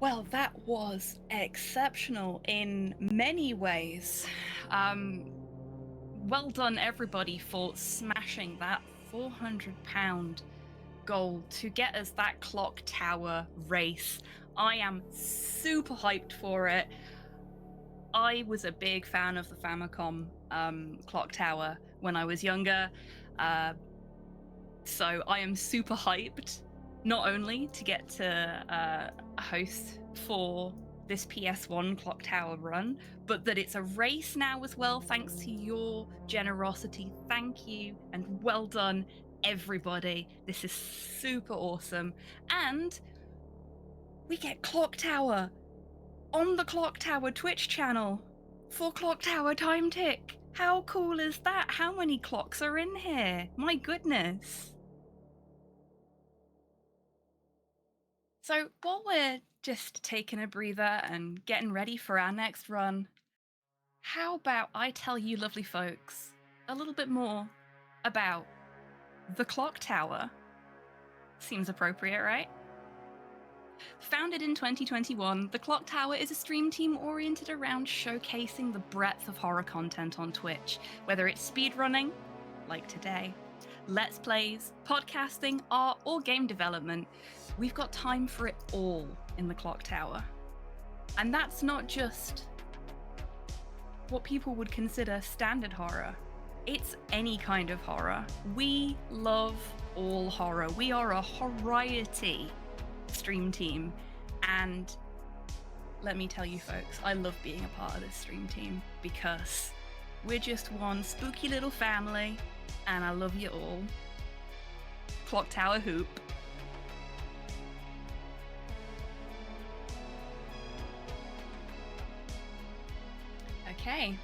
Well, that was exceptional in many ways. Well done, everybody, for smashing that £400 goal to get us that clock tower race. I am super hyped for it. I was a big fan of the Famicom clock tower when I was younger. So I am super hyped, not only to get to host for this PS1 Clock Tower run, but that it's a race now as well, thanks to your generosity. Thank you, and well done, everybody. This is super awesome. And we get Clock Tower on the Clock Tower Twitch channel for Clock Tower Time Tick. How cool is that? How many clocks are in here? My goodness. So while we're just taking a breather and getting ready for our next run, how about I tell you lovely folks a little bit more about the Clock Tower? Seems appropriate, right? Founded in 2021, the Clock Tower is a stream team oriented around showcasing the breadth of horror content on Twitch, whether it's speedrunning, like today, let's plays, podcasting, art, or game development. We've got time for it all in the Clock Tower. And that's not just what people would consider standard horror. It's any kind of horror. We love all horror. We are a horriety stream team. And let me tell you folks, I love being a part of this stream team because we're just one spooky little family and I love you all. Clock Tower Hoop. Okay.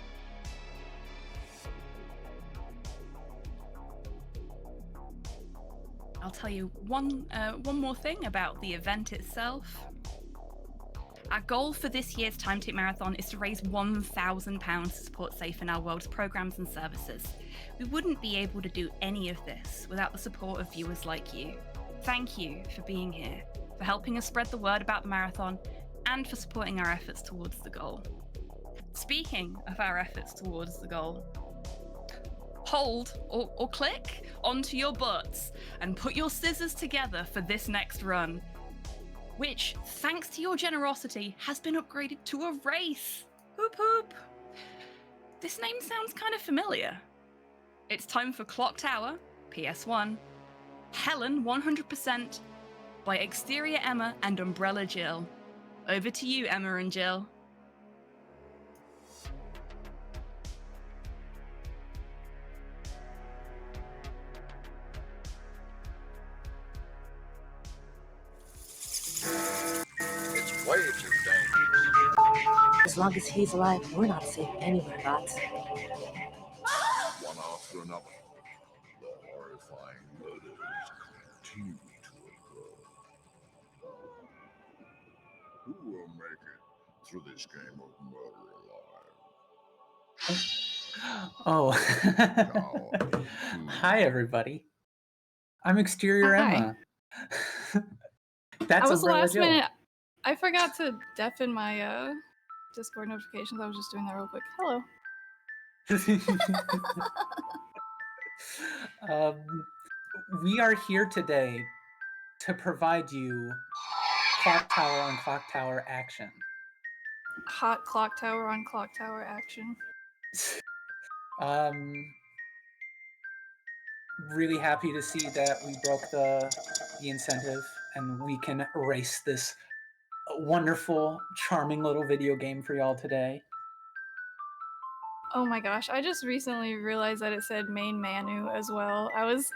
I'll tell you one more thing about the event itself. Our goal for this year's Time Tick Marathon is to raise £1,000 to support Safe in Our World's programs and services. We wouldn't be able to do any of this without the support of viewers like you. Thank you for being here, for helping us spread the word about the marathon, and for supporting our efforts towards the goal. Speaking of our efforts towards the goal, hold or click onto your butts and put your scissors together for this next run, which, thanks to your generosity, has been upgraded to a race. Hoop hoop. This name sounds kind of familiar. It's time for Clock Tower, PS1, Helen 100% by exterioremma and umbrellajill. Over to you, Emma and Jill. It's way too dangerous. As long as he's alive, we're not safe anywhere, Bots. One after another, the horrifying murders continue to occur. Who will make it through this game of murder alive? Oh. Hi, everybody. I'm exterioremma. That's I was the last umbrellajill. minute. I forgot to deafen my Discord notifications. I was just doing that real quick. Hello. We are here today to provide you Clock Tower on Clock Tower action. Hot clock tower on clock tower action. Really happy to see that we broke the incentive and we can erase this wonderful, charming little video game for y'all today. Oh my gosh, I just recently realized that it said main menu as well. I was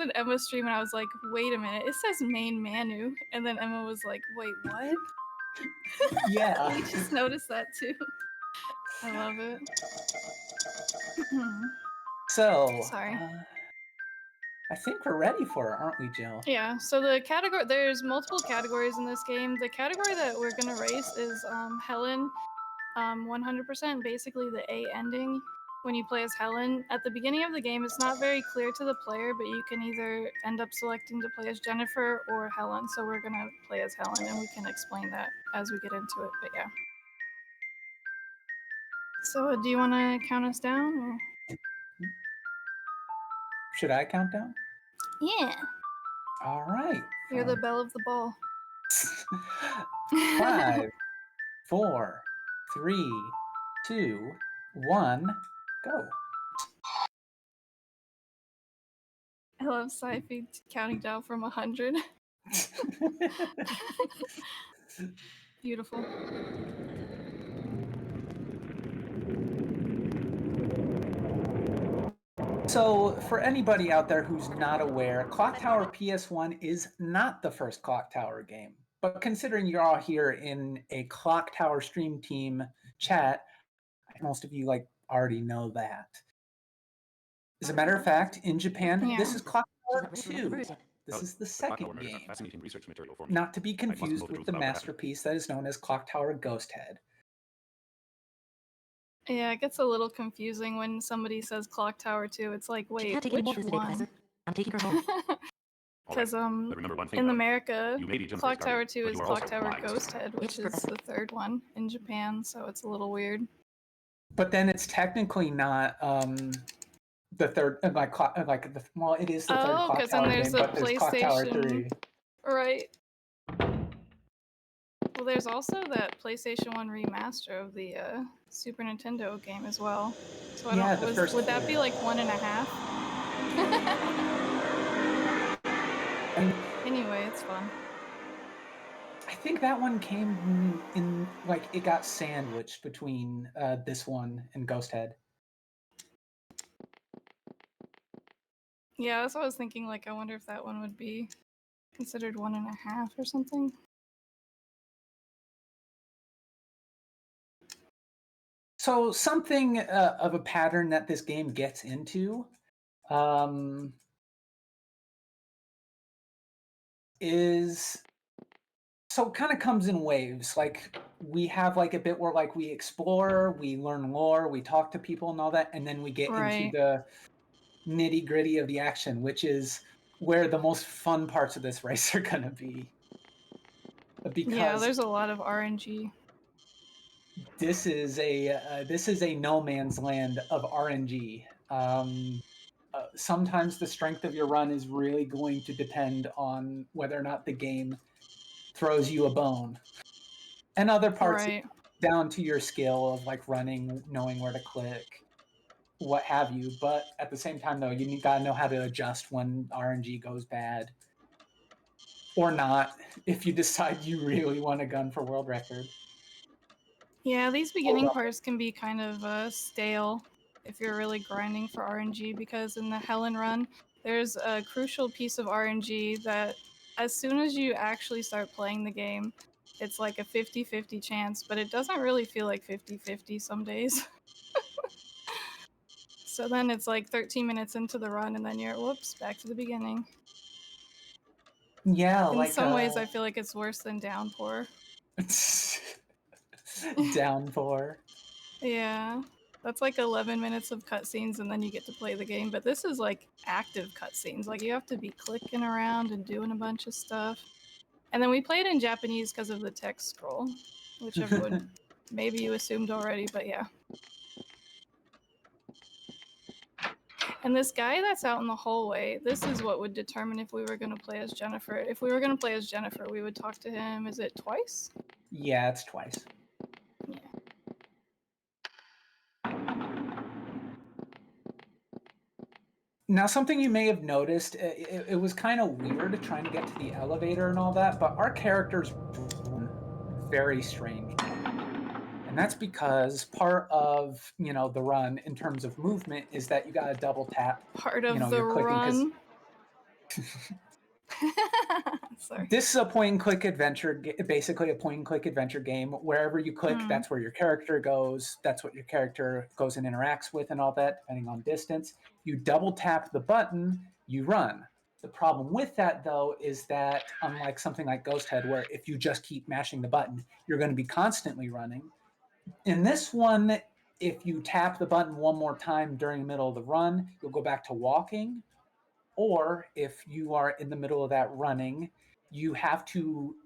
in Emma's stream and I was like, wait a minute, it says main menu. And then Emma was like, wait, what? Yeah. We just noticed that too. I love it. So, sorry. I think we're ready for it, aren't we, Jill? Yeah, so the category, there's multiple categories in this game. The category that we're gonna race is Helen, 100%, basically the A ending. when you play as Helen, at the beginning of the game, it's not very clear to the player, but you can either end up selecting to play as Jennifer or Helen. So we're gonna play as Helen, and we can explain that as we get into it. But yeah. So do you want to count us down? Or? Should I count down? Yeah. All right. You're the belle of the ball. 5, 4, 3, 2, 1, go. I love Sci-Fi counting down from 100. Beautiful. So, for anybody out there who's not aware, Clock Tower PS1 is not the first Clock Tower game. But considering you're all here in a Clock Tower stream team chat, most of you already know that. As a matter of fact, in Japan, this is Clock Tower 2. This is the second game, not to be confused with the masterpiece that is known as Clock Tower Ghost Head. Yeah, it gets a little confusing when somebody says Clock Tower 2. It's like, wait, which one? I'm taking her home. Because in America, Clock Tower 2 is Clock Tower Ghost Head, which is the third one in Japan, so it's a little weird. But then it's technically not the third, well, it is the third Clock Tower game, but there's Clock Tower 3. Right. Well, there's also that PlayStation 1 remaster of the Super Nintendo game as well. So I don't, would that be like 1.5? Anyway, it's fun. I think that one came in, it got sandwiched between this one and Ghost Head. Yeah, that's what I was thinking. I wonder if that one would be considered 1.5 or something. So something of a pattern that this game gets into kind of comes in waves. We have a bit where we explore, we learn lore, we talk to people and all that, and then we get into the nitty gritty of the action, which is where the most fun parts of this race are gonna be. Because yeah, there's a lot of RNG. This is a no man's land of RNG. Sometimes the strength of your run is really going to depend on whether or not the game throws you a bone, and other parts down to your skill of running, knowing where to click, what have you. But at the same time, though, you gotta know how to adjust when RNG goes bad or not, if you decide you really want a gun for world record. Yeah, these beginning parts can be kind of stale if you're really grinding for RNG, because in the Helen run, there's a crucial piece of RNG that as soon as you actually start playing the game, it's like a 50-50 chance, but it doesn't really feel like 50-50 some days. So then it's 13 minutes into the run, and then you're, whoops, back to the beginning. Yeah, in some ways I feel like it's worse than Downpour. Downpour. Yeah. That's 11 minutes of cutscenes, and then you get to play the game. But this is active cutscenes. You have to be clicking around and doing a bunch of stuff. And then we played in Japanese because of the text scroll, which everyone maybe you assumed already, but yeah. And this guy that's out in the hallway, this is what would determine if we were going to play as Jennifer. If we were going to play as Jennifer, we would talk to him. Is it twice? Yeah, it's twice. Yeah. Now, something you may have noticed, it was kind of weird trying to get to the elevator and all that, but our characters very strange. And that's because part of, the run in terms of movement is that you got to double tap. Part of the run? Sorry. This is a point-and-click adventure, basically a point-and-click adventure game. Wherever you click, that's where your character goes. That's what your character goes and interacts with and all that, depending on distance. You double tap the button, you run. The problem with that, though, is that unlike something like Ghost Head, where if you just keep mashing the button, you're going to be constantly running. In this one, if you tap the button one more time during the middle of the run, you'll go back to walking. Or if you are in the middle of that running, you have to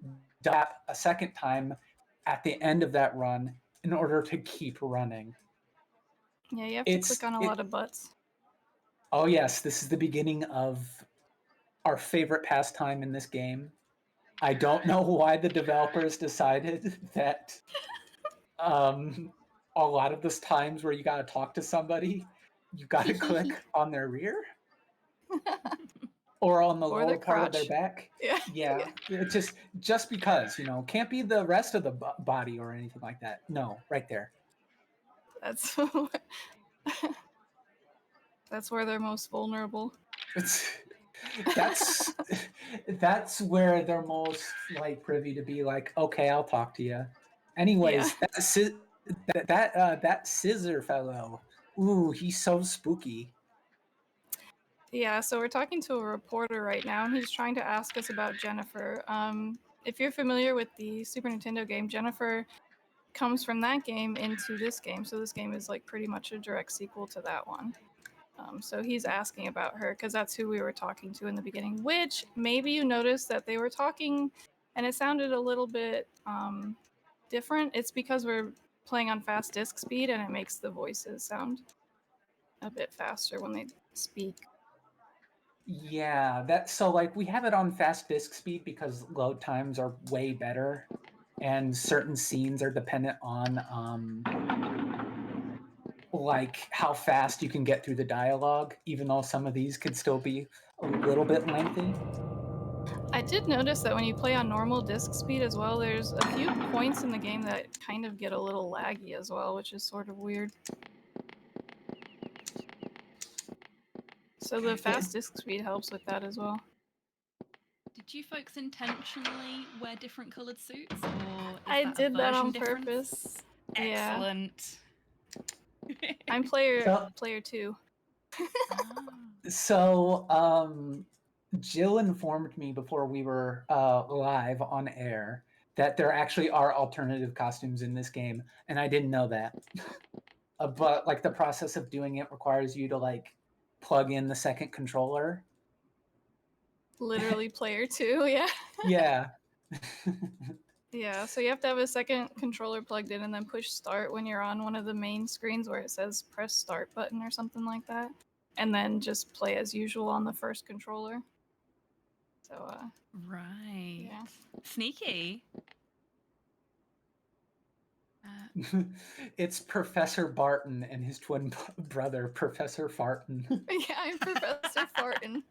tap a second time at the end of that run in order to keep running. Yeah, you have to click on a lot of butts. Oh yes, this is the beginning of our favorite pastime in this game. I don't know why the developers decided that a lot of those times where you got to talk to somebody, you got to click on their rear or on the Or lower their part of their crotch. back. Yeah. Yeah, it's just because, can't be the rest of the body or anything like that. No, right there. That's that's where they're most vulnerable. That's where they're most like privy to be like, okay, I'll talk to you. Anyways, that scissor fellow, ooh, he's so spooky. Yeah, so we're talking to a reporter right now, and he's trying to ask us about Jennifer. If you're familiar with the Super Nintendo game, Jennifer comes from that game into this game, so this game is like pretty much a direct sequel to that one. So he's asking about her because that's who we were talking to in the beginning, which maybe you noticed that they were talking and it sounded a little bit different. It's because we're playing on fast disk speed and it makes the voices sound a bit faster when they speak. Yeah, so like we have it on fast disk speed because load times are way better and certain scenes are dependent on like how fast you can get through the dialogue, even though some of these could still be a little bit lengthy. I did notice that when you play on normal disk speed as well, there's a few points in the game that kind of get a little laggy as well, which is sort of weird. So the fast disk speed helps with that as well. Did you folks intentionally wear different coloured suits, or is I that did a that on difference? purpose. Excellent. Yeah. I'm player 2. So, Jill informed me before we were live on air that there actually are alternative costumes in this game, and I didn't know that. But like the process of doing it requires you to like plug in the second controller. Literally player 2, yeah. Yeah. Yeah, so you have to have a second controller plugged in and then push start when you're on one of the main screens where it says press start button or something like that. And then just play as usual on the first controller. So, right. Yeah. Sneaky. It's Professor Barton and his twin brother, Professor Farton. Yeah, I'm Professor Farton.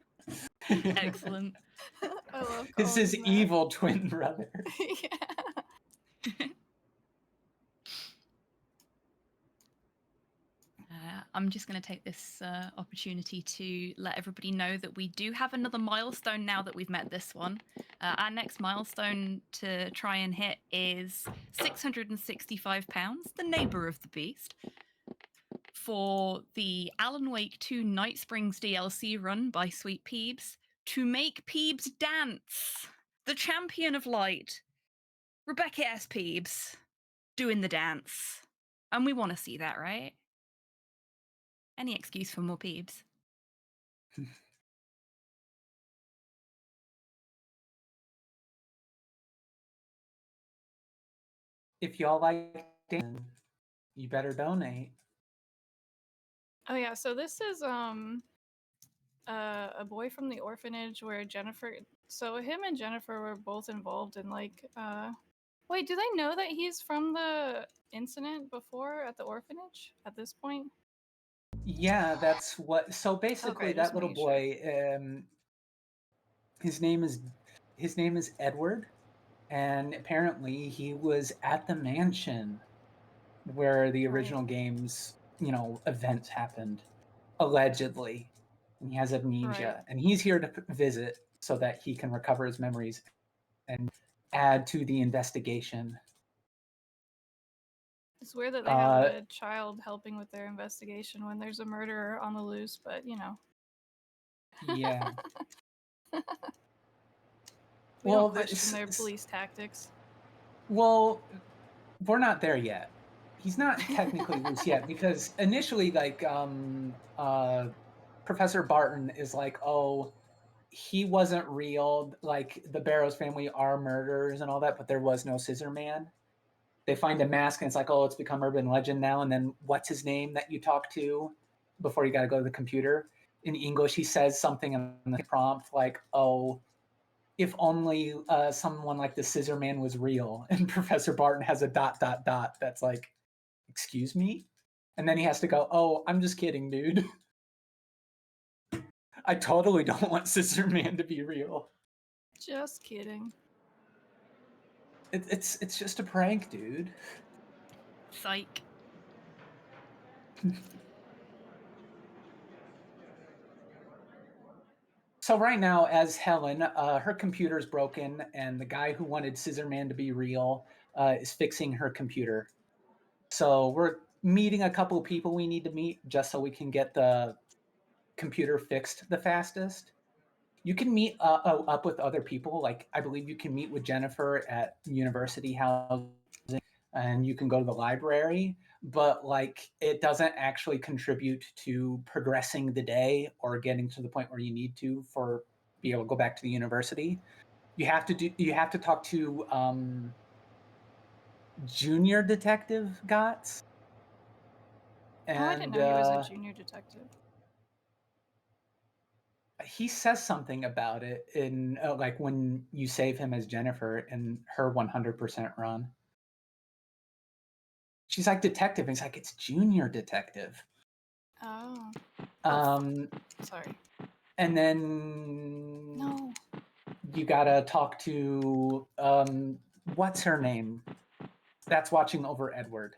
Excellent. I love It's his evil twin brother. Yeah. I'm just going to take this opportunity to let everybody know that we do have another milestone now that we've met this one. Our next milestone to try and hit is £665, the neighbour of the beast, for the Alan Wake 2 Night Springs DLC run by Sweet Peebs to make Peebs dance. The champion of light, Rebecca S. Peebs, doing the dance. And we want to see that, right? Any excuse for more Peebs. If y'all like dancing, you better donate. Oh yeah, so this is a boy from the orphanage where Jennifer. So him and Jennifer were both involved in like. Wait, do they know that he's from the incident before at the orphanage at this point? Yeah, that's what. So basically, Okay, that little boy, his name is Edward, and apparently he was at the mansion where the original game's events happened, allegedly. And he has amnesia, and he's here to visit so that he can recover his memories and add to the investigation. It's weird that they have a child helping with their investigation when there's a murderer on the loose, but you know. Yeah. We don't question their police tactics. Well, we're not there yet. He's not technically loose yet because initially, like, Professor Barton is like, oh, he wasn't real. Like, the Barrows family are murderers and all that, but there was no Scissor Man. They find a mask and it's like, oh, it's become urban legend now. And then what's his name that you talk to before you got to go to the computer? In English, he says something in the prompt like, oh, if only someone like the Scissor Man was real. And Professor Barton has a ... that's like, excuse me? And then he has to go, oh, I'm just kidding, dude. I totally don't want Scissor Man to be real. Just kidding. It's just a prank, dude. Psych. So right now, as Helen, her computer's broken, and the guy who wanted Scissor Man to be real is fixing her computer. So we're meeting a couple of people we need to meet just so we can get the computer fixed the fastest. You can meet up with other people. Like, I believe you can meet with Jennifer at university housing, and you can go to the library, but like, it doesn't actually contribute to progressing the day or getting to the point where you need to for be able to go back to the university. You have to talk to junior detective Gotts. Oh, I didn't And know he was a junior detective. he says something about it in like when you save him as Jennifer in her 100% run. She's like, detective, and he's like, it's junior detective. Oh. Sorry. And then No. you gotta talk to what's her name? That's watching over Edward.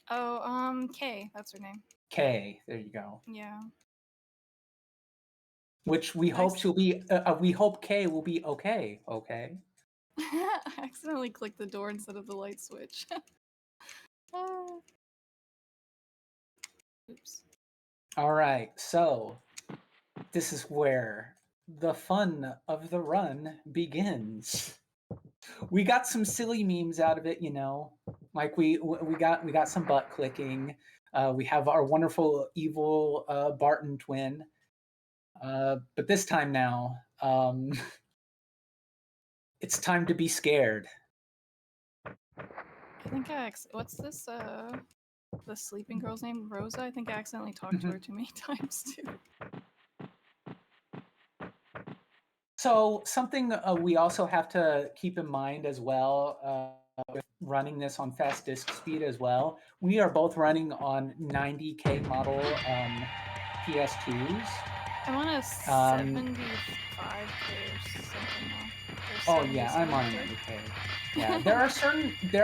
Oh, Kay, that's her name. Kay, there you go. Yeah. Which we hope she'll be. We hope Kay will be okay. Okay. I accidentally clicked the door instead of the light switch. Oops. All right, so this is where the fun of the run begins. We got some silly memes out of it, you know. Like we got some butt clicking. We have our wonderful evil Barton twin. But this time now, it's time to be scared. I think what's this? The sleeping girl's name, Rosa. I think I accidentally talked to her too many times too. So something we also have to keep in mind as well, with running this on fast disk speed as well. We are both running on 90K model PS2s. I'm on a 75K or something now. Oh yeah, I'm on 90K. Yeah, there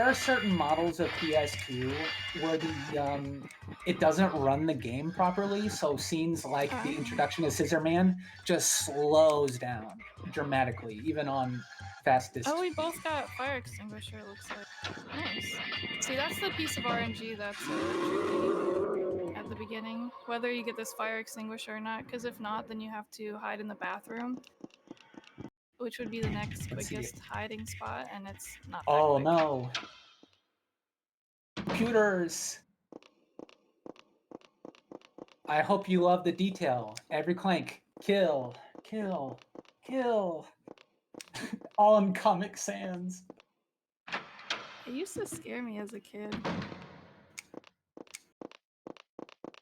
are certain models of PS2 where the it doesn't run the game properly, so scenes like the introduction of Scissor Man just slows down dramatically, even on fast disc. Oh, we both got fire extinguisher, it looks like. Nice. See, that's the piece of RNG that's tricky at the beginning, whether you get this fire extinguisher or not, because if not, then you have to hide in the bathroom, which would be the next quickest hiding spot, and it's not that quick. No. Computers! I hope you love the detail. Every clank. Kill. Kill. Kill. All in Comic Sans. It used to scare me as a kid.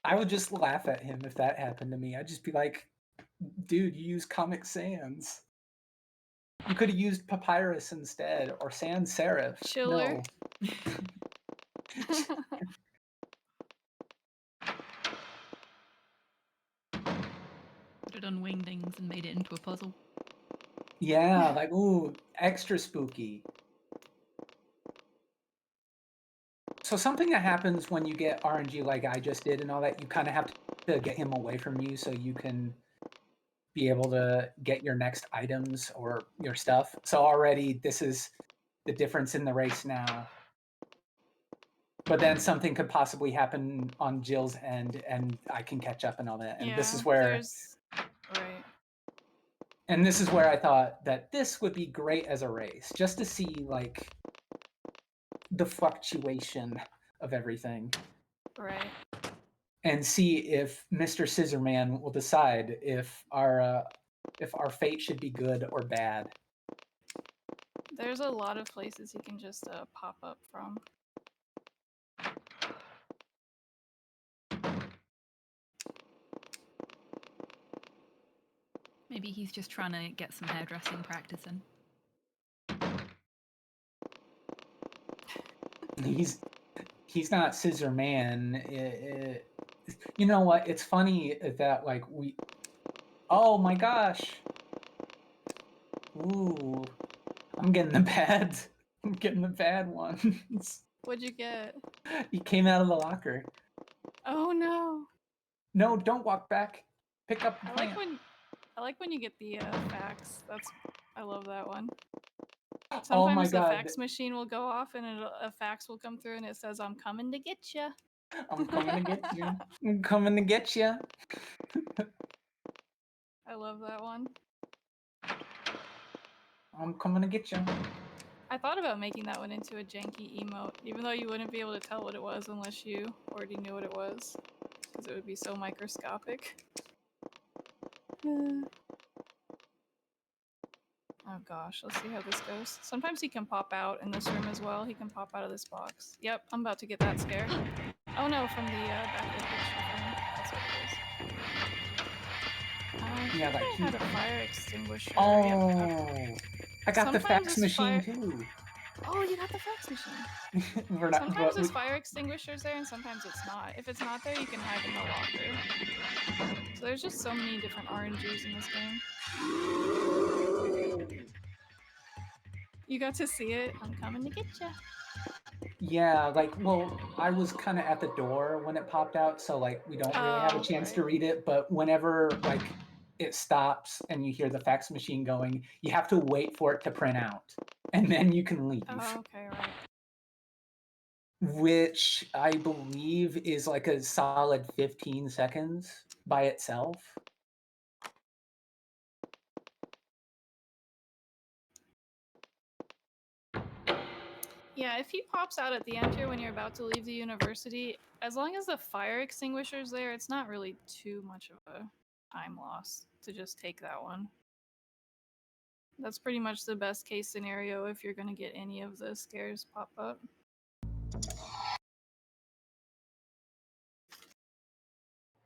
I would just laugh at him if that happened to me. I'd just be like, dude, you use Comic Sans. You could have used Papyrus instead, or Sans Serif. Chiller. No. Put it on wingdings and made it into a puzzle. Yeah, like, ooh, extra spooky. So something that happens when you get RNG like I just did and all that, you kind of have to get him away from you so you can be able to get your next items or your stuff. So already this is the difference in the race now. But then something could possibly happen on Jill's end and I can catch up and all that. And this is where right. And this is where I thought that this would be great as a race, just to see like the fluctuation of everything. Right. And see if Mr. Scissorman will decide if our fate should be good or bad. There's a lot of places he can just pop up from. Maybe he's just trying to get some hairdressing practice in. He's not Scissor Man. You know what? It's funny that like we. Oh my gosh! Ooh, I'm getting the bad. I'm getting the bad ones. What'd you get? He came out of the locker. Oh no! No, don't walk back. Pick up the plant. I like when you get the fax. I love that one. Sometimes Oh my the God. fax machine will go off and a fax will come through and it says, "I'm coming to get you." I'm coming to get you. I'm coming to get you. I love that one. I'm coming to get you. I thought about making that one into a janky emote, even though you wouldn't be able to tell what it was unless you already knew what it was, because it would be so microscopic. Oh gosh, let's see how this goes. Sometimes he can pop out in this room as well. He can pop out of this box. Yep, I'm about to get that scare. Oh no, from the back of the picture frame. That's what it is. Yeah, I like had a fire extinguisher. Oh, Yep. I got the Sometimes fax it's machine too. Oh, you got the fax machine. We're not. Sometimes there's fire extinguishers there, and sometimes it's not. If it's not there, you can hide in the locker. So there's just so many different RNGs in this game. You got to see it. I'm coming to get ya. Yeah, like, well, I was kind of at the door when it popped out, so like we don't really have a chance to read it. But whenever like it stops and you hear the fax machine going, you have to wait for it to print out, and then you can leave. Oh, okay, right. Which I believe is like a solid 15 seconds by itself. Yeah, if he pops out at the end here when you're about to leave the university, as long as the fire extinguisher's there, it's not really too much of a time loss to just take that one. That's pretty much the best case scenario if you're going to get any of the scares pop up.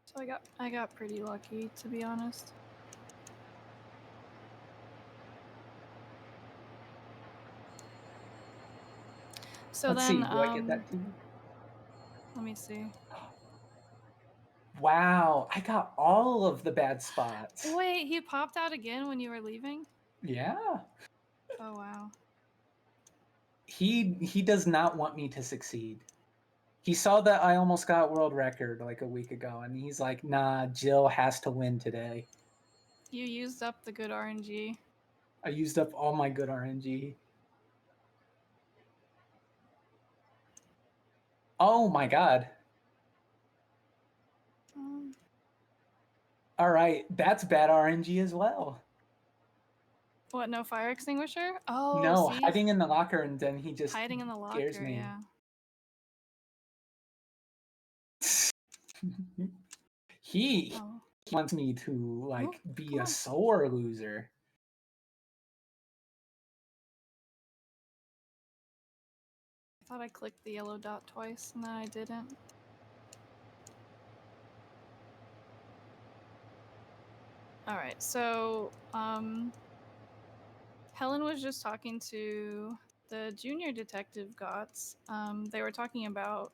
So I got pretty lucky, to be honest. So Let's then, see, do I get that too? Let me see. Wow, I got all of the bad spots. Wait, he popped out again when you were leaving? Yeah. Oh wow. He does not want me to succeed. He saw that I almost got world record like a week ago, and he's like, "Nah, Jill has to win today." You used up the good RNG. I used up all my good RNG. Oh my god. All right, that's bad RNG as well. What, no fire extinguisher? Oh, No, see? hiding in the locker, and then he just Hiding in the scares locker, me. yeah. He wants me to like be a sore loser. I thought I clicked the yellow dot twice and then I didn't. Alright, so Helen was just talking to the junior detective Gots. They were talking about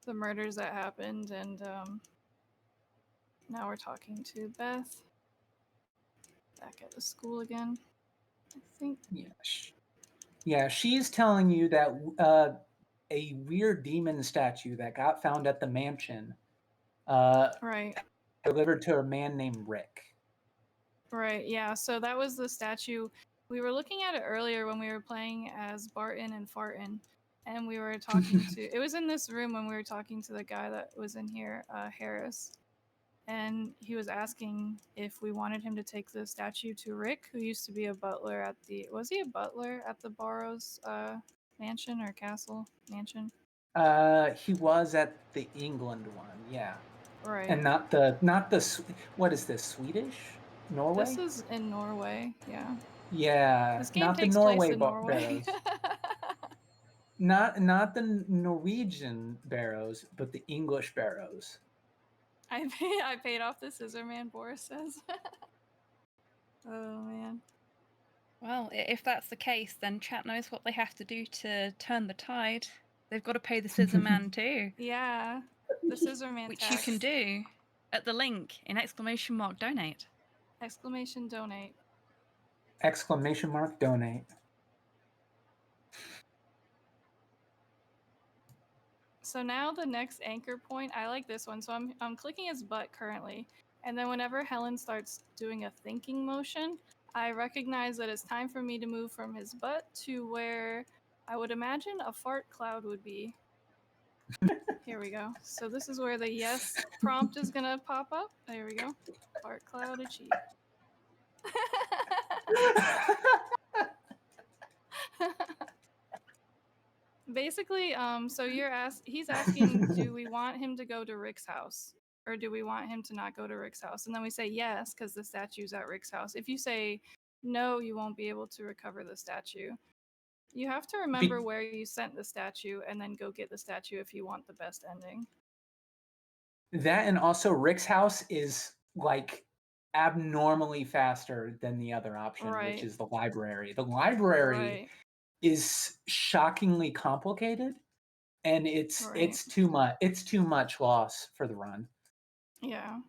the murders that happened, and now we're talking to Beth. Back at the school again, I think. Yeah, she's telling you that a weird demon statue that got found at the mansion right. delivered to a man named Rick. Right, yeah, so that was the statue. We were looking at it earlier when we were playing as Barton and Farton, and we were talking to... It was in this room when we were talking to the guy that was in here, Harris. And he was asking if we wanted him to take the statue to Rick, who used to be a butler at the... Was he a butler at the Barrows mansion or castle mansion? He was at the England one, yeah, Right. and not the what is this, Swedish, Norway? This is in Norway, yeah. Yeah, This game not the takes place Norway in Norway. barrows. Not the Norwegian barrows, but the English barrows. I paid off the scissor man, Boris says. Oh man. Well, if that's the case, then chat knows what they have to do to turn the tide. They've got to pay the scissor man too. Yeah, the scissor man Which tax. you can do at the link in !donate. Exclamation donate. Exclamation mark donate. So now the next anchor point, I like this one. So I'm clicking his butt currently, and then whenever Helen starts doing a thinking motion, I recognize that it's time for me to move from his butt to where I would imagine a fart cloud would be. Here we go. So this is where the yes prompt is gonna pop up. There we go. Fart cloud achieved. Basically, so he's asking, do we want him to go to Rick's house? Or do we want him to not go to Rick's house? And then we say yes, because the statue's at Rick's house. If you say no, you won't be able to recover the statue. You have to remember where you sent the statue and then go get the statue if you want the best ending. That, and also Rick's house is like abnormally faster than the other option, Right. which is the library. The library is shockingly complicated, and it's too much. It's too much loss for the run. Yeah.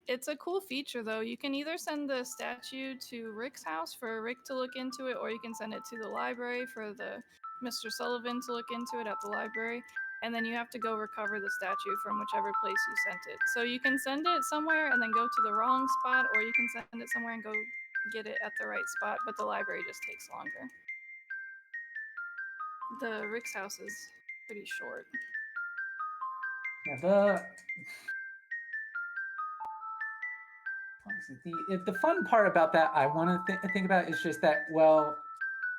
It's a cool feature though. You can either send the statue to Rick's house for Rick to look into it, or you can send it to the library for the Mr. Sullivan to look into it at the library. And then you have to go recover the statue from whichever place you sent it. So you can send it somewhere and then go to the wrong spot, or you can send it somewhere and go get it at the right spot, but the library just takes longer. The Rick's house is pretty short. Yeah, the fun part about that I want to think about is just that, well,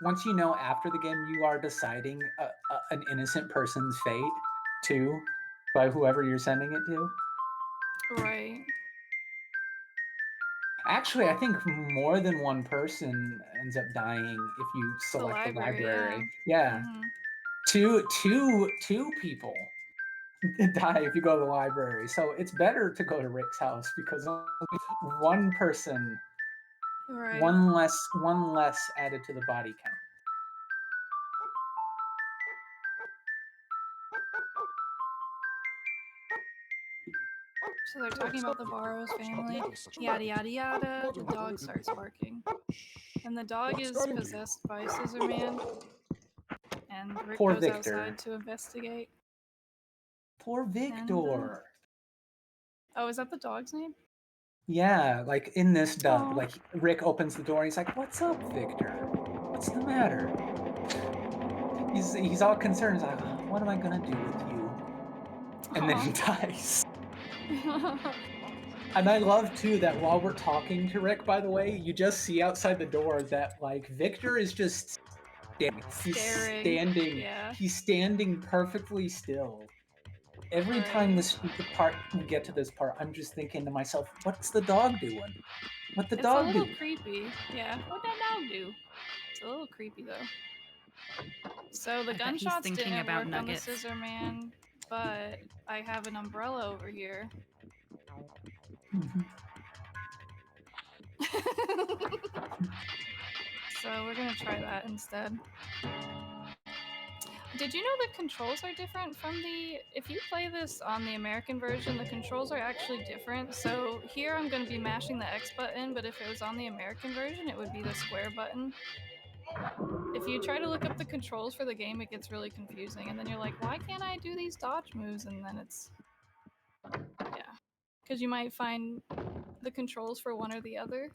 once you know after the game, you are deciding an innocent person's fate too, by whoever you're sending it to. Right. Actually, I think more than one person ends up dying if you select the library. Yeah. Mm-hmm. Two people die if you go to the library. So it's better to go to Rick's house because only one person, one less added to the body count. So they're talking about the Barrows family, yada yada yada. The dog starts barking, and the dog is possessed by Scissor Man. And Rick goes outside to investigate. Poor Victor. Oh, is that the dog's name? Yeah, like in this dub, like Rick opens the door and he's like, "What's up, Victor? What's the matter?" He's all concerned. He's like, "What am I gonna do with you?" And then he dies. And I love too that while we're talking to Rick, by the way, you just see outside the door that like Victor is just standing. He's standing perfectly still. Every time we get to this part, I'm just thinking to myself, "What's the dog doing? What the dog do?" It's a little creepy. Yeah, what that dog do? It's a little creepy though. So the gunshots didn't work on the Scissor Man, but I have an umbrella over here. So we're gonna try that instead. Did you know the controls are different from the... If you play this on the American version, the controls are actually different. So here I'm going to be mashing the X button, but if it was on the American version, it would be the square button. If you try to look up the controls for the game, it gets really confusing. And then you're like, why can't I do these dodge moves? And then it's... Yeah. Because you might find the controls for one or the other.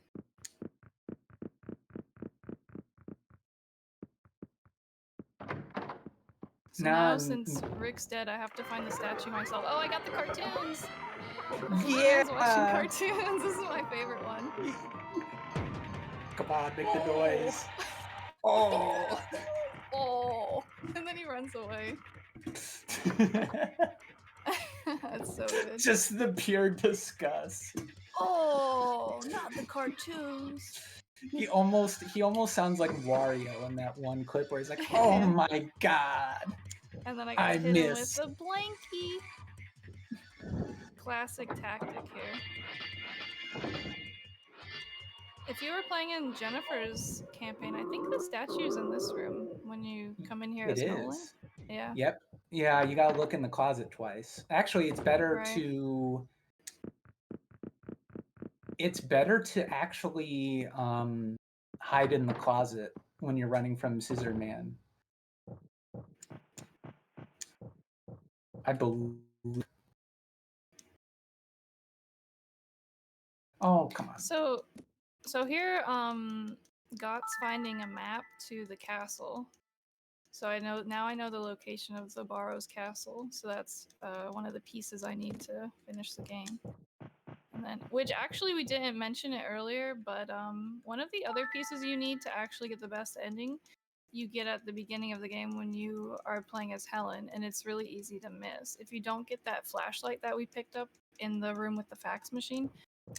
So now, since Rick's dead, I have to find the statue myself. Oh, I got the cartoons! Yeah! Watching cartoons. This is my favorite one. Come on, make the noise. Oh! Oh! And then he runs away. That's so good. Just the pure disgust. Oh, not the cartoons. He almost sounds like Wario in that one clip where he's like, "Oh my god, And then I gotta I hit him with missed." the blankie. Classic tactic here. If you were playing in Jennifer's campaign, I think the statue's in this room when you come in here It as Nolan. is. Yeah. Yep. Yeah, you gotta look in the closet twice. Actually, it's better Right. to. It's better to actually hide in the closet when you're running from Scissor Man. I believe. Oh, come on. So here, Gott's finding a map to the castle. So I know the location of the Barrow's castle. So that's one of the pieces I need to finish the game. And then, which actually we didn't mention it earlier, but one of the other pieces you need to actually get the best ending, you get at the beginning of the game when you are playing as Helen, and it's really easy to miss. If you don't get that flashlight that we picked up in the room with the fax machine,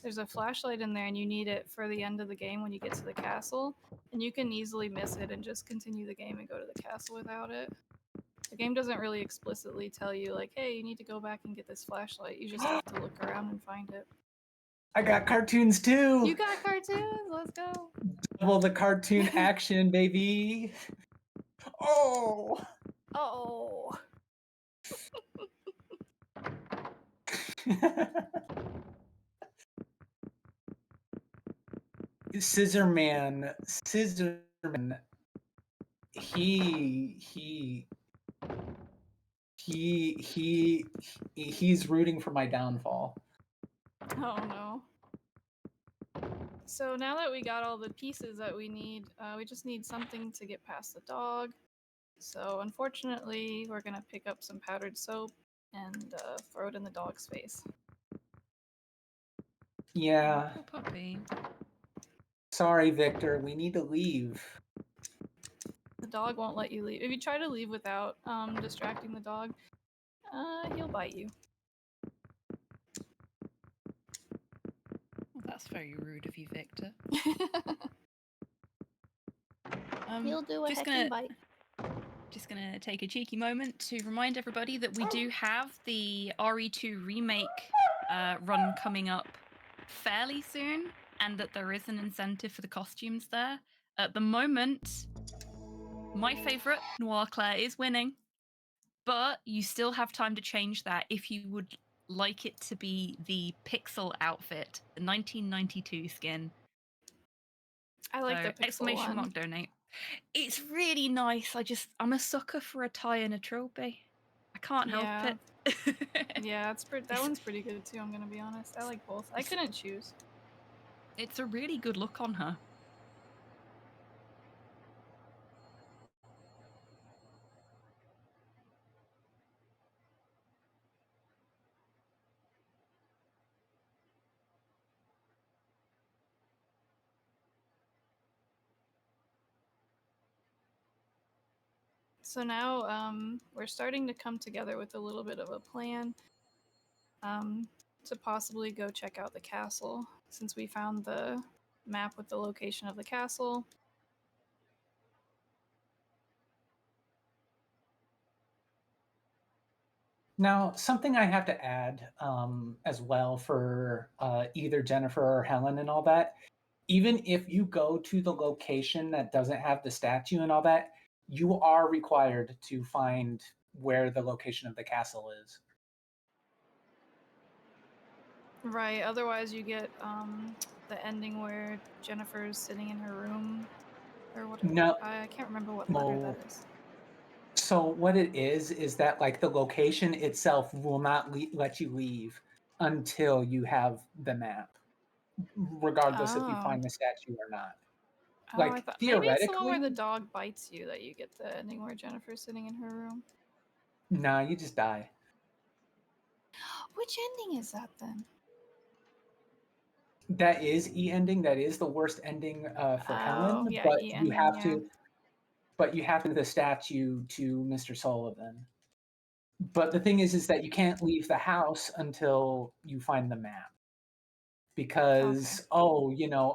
there's a flashlight in there and you need it for the end of the game when you get to the castle, and you can easily miss it and just continue the game and go to the castle without it. The game doesn't really explicitly tell you, like, hey, you need to go back and get this flashlight. You just have to look around and find it. I got cartoons too. You got cartoons. Let's go. Double the cartoon action, baby. Oh. Oh. Scissor Man. He's rooting for my downfall. Oh no. So now that we got all the pieces that we need, we just need something to get past the dog. So unfortunately, we're gonna pick up some powdered soap and throw it in the dog's face. Yeah. Poor puppy. Sorry, Victor. We need to leave. The dog won't let you leave. If you try to leave without distracting the dog, he'll bite you. Well, that's very rude of you, Victor. He'll do a heckin' bite. Just gonna take a cheeky moment to remind everybody that we do have the RE2 remake run coming up fairly soon, and that there is an incentive for the costumes there. At the moment, my favourite, Noir Claire, is winning, but you still have time to change that if you would like it to be the Pixel outfit, the 1992 skin. I like So, the pixel exclamation one. mark donate. It's really nice. I'm a sucker for a tie and a trilby. I can't help it. Yeah, that one's pretty good too, I'm gonna be honest. I like both. I couldn't choose. It's a really good look on her. So now we're starting to come together with a little bit of a plan to possibly go check out the castle, since we found the map with the location of the castle. Now, something I have to add as well for either Jennifer or Helen and all that, even if you go to the location that doesn't have the statue and all that, you are required to find where the location of the castle is. Right, otherwise you get the ending where Jennifer's sitting in her room, or what? No. I can't remember what letter that is. So what it is that like the location itself will not let you leave until you have the map, regardless if you find the statue or not. Oh, Like I thought theoretically, maybe it's the one where the dog bites you that you get the ending where Jennifer's sitting in her room. Nah, you just die. Which ending is that then? That is E ending. That is the worst ending for Helen. Yeah, But E you ending, have yeah. to. But you have to the statue to Mr. Sullivan. But the thing is that you can't leave the house until you find the map. Because, oh,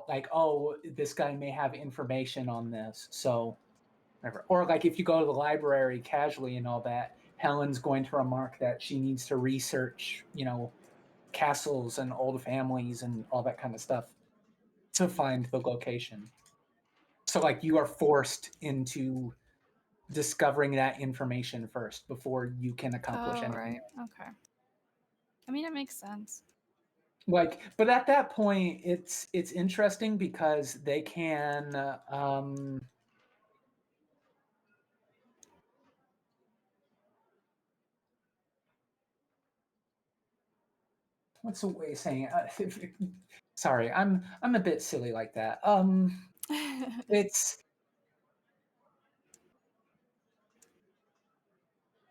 like, oh, this guy may have information on this. So, whatever. Or like if you go to the library casually and all that, Helen's going to remark that she needs to research, castles and old families and all that kind of stuff to find the location. So like you are forced into discovering that information first before you can accomplish Oh, anything. right. Okay. I mean, it makes sense. Like, but at that point, it's interesting because they can what's the way of saying it? Sorry, I'm a bit silly like that. It's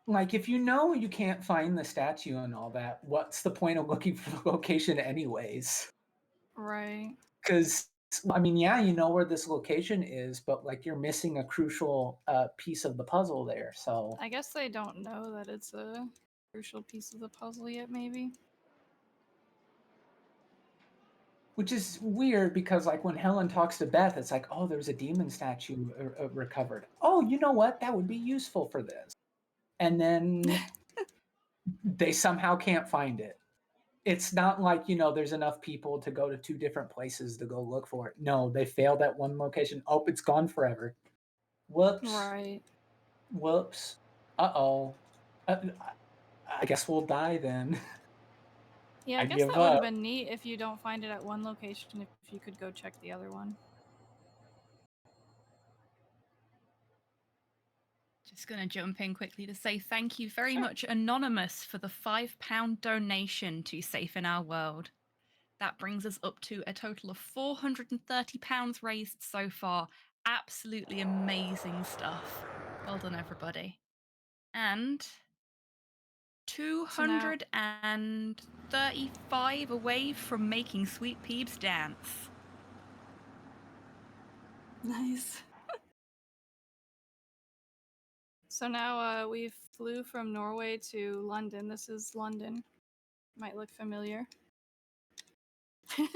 like if you can't find the statue and all that, what's the point of looking for the location anyways? Right. Because I mean, yeah, you know where this location is, but like you're missing a crucial piece of the puzzle there. So I guess they don't know that it's a crucial piece of the puzzle yet, maybe. which is weird because like when Helen talks to Beth, it's like, oh, there's a demon statue recovered. Oh, you know what? That would be useful for this. And then they somehow can't find it. It's not like, there's enough people to go to 2 different places to go look for it. No, they failed at one location. Oh, it's gone forever. Whoops. Right. Whoops. Uh-oh. I guess we'll die then. Yeah, I I guess give that would have up. been neat if you don't find it at one location, if you could go check the other one. Just going to jump in quickly to say thank you very much, Anonymous, for the £5 donation to Safe in Our World. That brings us up to a total of £430 raised so far. Absolutely amazing stuff. Well done, everybody. And So now, 235 away from making Sweet Peeps dance. nice. So now we flew from Norway to London. This is London. Might look familiar.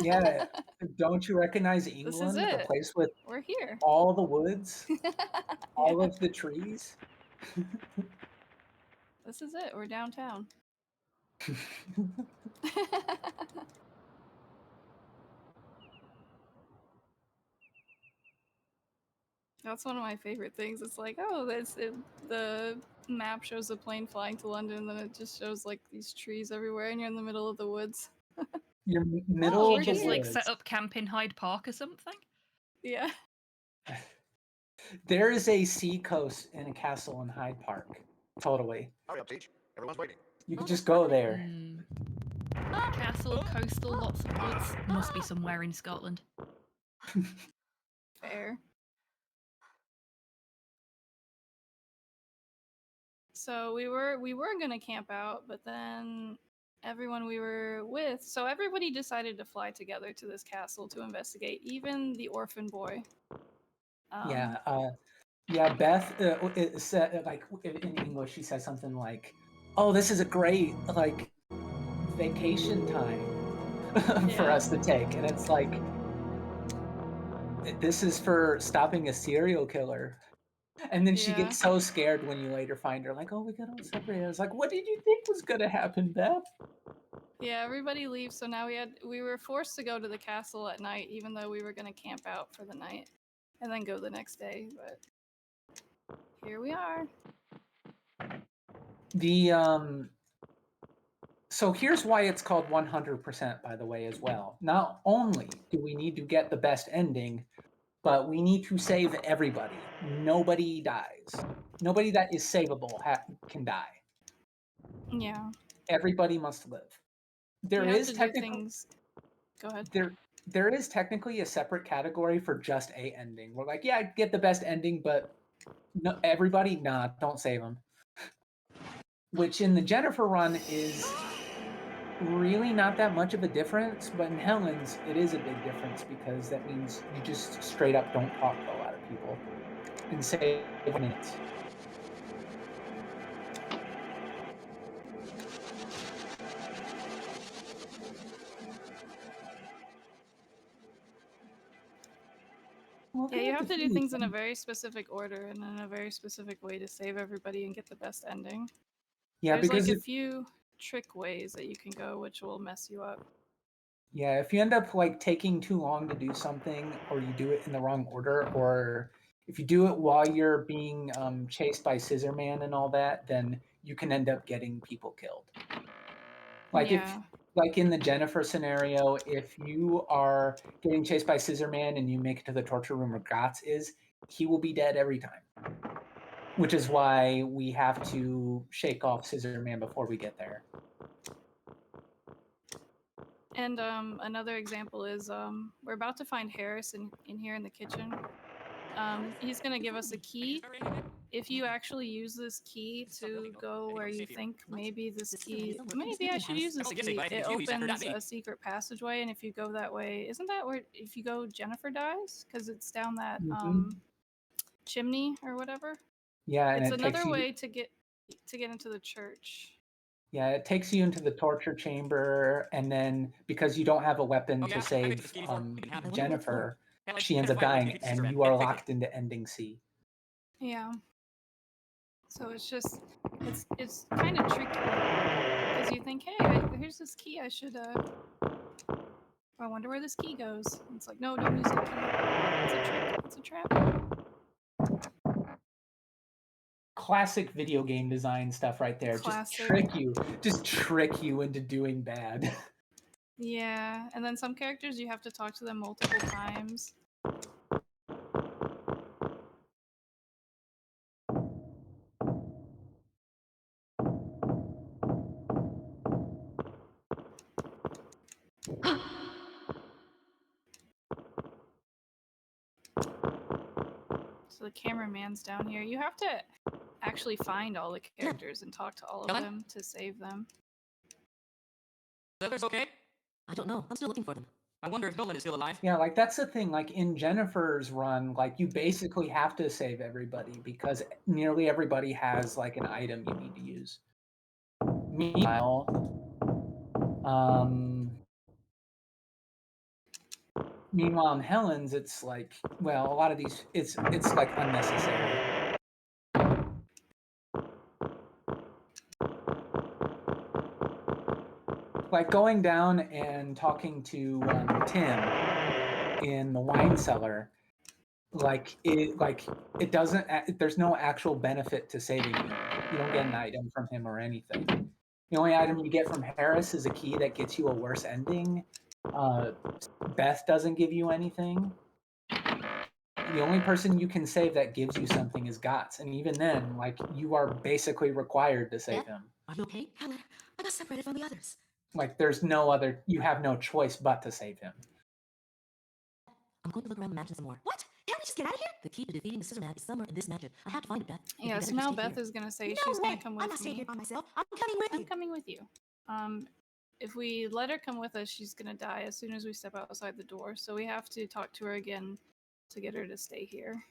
Yeah. Don't you recognize This is England, the it. place with We're here. all the woods, all Yeah. of the trees? This is it. We're downtown. That's one of my favorite things. It's like, oh, the map shows a plane flying to London, and then it just shows like these trees everywhere, and you're in the middle of the woods. You're Oh, middle we're of You the just like set woods. up camp in Hyde Park or something? Yeah. There is a sea coast in a castle in Hyde Park. Totally. Hurry up, Teach. Everyone's waiting. You could just go there. Castle, coastal, lots of woods. Must be somewhere in Scotland. Fair. So we were gonna camp out, but then everyone we were with, so everybody decided to fly together to this castle to investigate, even the orphan boy. Yeah. Yeah, Beth, it said, like in English, she says something like, "Oh, this is a great like vacation time for Yeah. us to take," and it's like, this is for stopping a serial killer. And then she Yeah. gets so scared when you later find her, like, "Oh, we got all separated." I was like, "What did you think was gonna happen, Beth?" Yeah, everybody leaves, so now we were forced to go to the castle at night, even though we were gonna camp out for the night and then go the next day, but here we are. The so here's why it's called 100%, by the way, as well. Not only do we need to get the best ending, but we need to save everybody. Nobody dies. Nobody that is savable can die. Yeah. Everybody must live. There You have is to do technically things. Go ahead. there is technically a separate category for just a ending. We're like, yeah, get the best ending, but no, everybody, nah, don't save them. Which in the Jennifer run is really not that much of a difference, but in Helen's, it is a big difference because that means you just straight up don't talk to a lot of people and save minutes. Well, Yeah, you have to do defeat things in a them. very specific order and in a very specific way to save everybody and get the best ending. Yeah, There's because like a few trick ways that you can go, which will mess you up. yeah, if you end up like taking too long to do something, or you do it in the wrong order, or if you do it while you're being chased by Scissor Man and all that, then you can end up getting people killed. Like Yeah. like in the Jennifer scenario, if you are getting chased by Scissor Man and you make it to the torture room where Gratz is, he will be dead every time. Which is why we have to shake off Scissor Man before we get there. And another example is we're about to find Harris in here in the kitchen. He's gonna give us a key. If you actually use this key to go where you think maybe maybe I should use this key, it opens a secret passageway, and if you go that way, isn't that where, if you go, Jennifer dies? Because it's down that chimney or whatever. Yeah, and It's it takes another you. way to get into the church. Yeah, it takes you into the torture chamber, and then because you don't have a weapon to save Jennifer, she ends up dying, and you are locked into ending C. Yeah. So it's just it's kind of tricky because you think, hey, here's this key. I wonder where this key goes. And it's like, no, don't use the key. It's a trick. It's a trap. Classic video game design stuff right there. Classic. Just trick you into doing bad. Yeah, and then some characters you have to talk to them multiple times. So the cameraman's down here. You have to actually find all the characters and talk to all of them to save them. The others okay? I don't know. I'm still looking for them. I wonder if Nolan is still alive. Yeah, like that's the thing. Like in Jennifer's run, like you basically have to save everybody because nearly everybody has like an item you need to use. Meanwhile, in Helen's, it's like, well, a lot of these, it's like unnecessary. Like going down and talking to Tim in the wine cellar, like it doesn't. There's no actual benefit to saving him. You don't get an item from him or anything. The only item you get from Harris is a key that gets you a worse ending. Beth doesn't give you anything. The only person you can save that gives you something is Gotts, and even then, like you are basically required to save him. Are you okay? Helen, I got separated from the others. Like there's no other. You have no choice but to save him. I'm going to look around the mansion some more. What? Can't we just get out of here? The key to defeating the Scissor Man is somewhere in this mansion. I have to find it, Beth. Yeah, so now Beth is gonna say she's gonna come with me. I'm not staying here by myself. I'm coming with you. I'm coming with you. If we let her come with us, she's gonna die as soon as we step outside the door. So we have to talk to her again to get her to stay here.